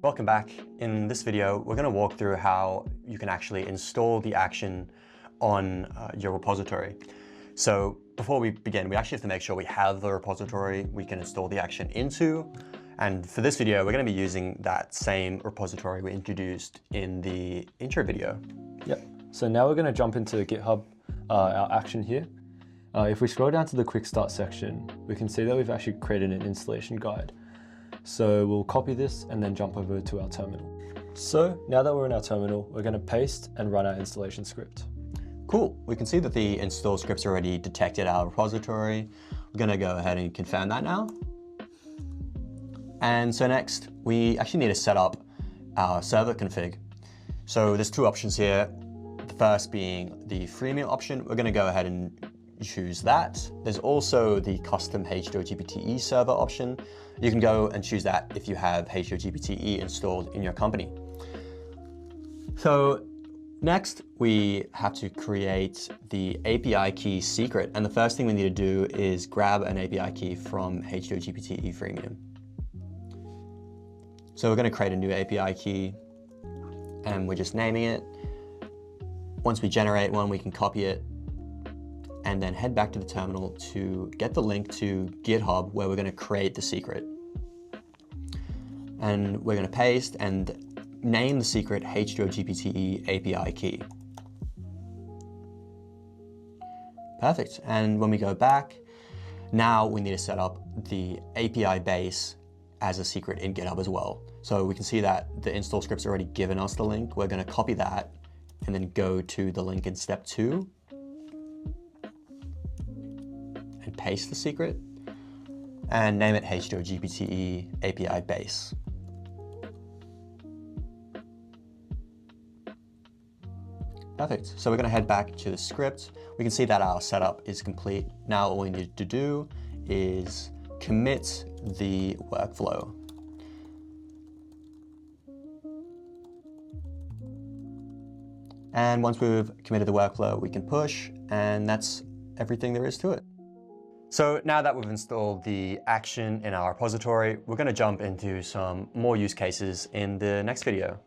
Welcome back. In this video, we're going to walk through how you can actually install the action on your repository. So before we begin, we actually have to make sure we have the repository we can install the action into. And for this video, we're going to be using that same repository we introduced in the intro video. Yep. So now we're going to jump into GitHub, our action here. If we scroll down to the quick start section, we can see that we've actually created an installation guide. So we'll copy this and then jump over to our terminal. So now that we're in our terminal, we're going to paste and run our installation script. Cool. We can see that the install script's already detected our repository. We're going to go ahead and confirm that now. And so next, we actually need to set up our server config. So there's two options here. The first being the freemium option. We're going to go ahead and choose that. There's also the custom h2oGPTe server option. You can go and choose that if you have h2oGPTe installed in your company. So next, we have to create the API key secret. And the first thing we need to do is grab an API key from h2oGPTe freemium. So we're going to create a new API key and we're just naming it. Once we generate one, we can copy it and then head back to the terminal to get the link to GitHub where we're going to create the secret. And we're going to paste and name the secret h2oGPTe API key. Perfect. And when we go back, now we need to set up the API base as a secret in GitHub as well. So we can see that the install script's already given us the link. We're going to copy that and then go to the link in step 2 and paste the secret and name it h2oGPTe API base. Perfect. So we're going to head back to the script. We can see that our setup is complete. Now all we need to do is commit the workflow. And once we've committed the workflow, we can push, and that's everything there is to it. So now that we've installed the action in our repository, we're going to jump into some more use cases in the next video.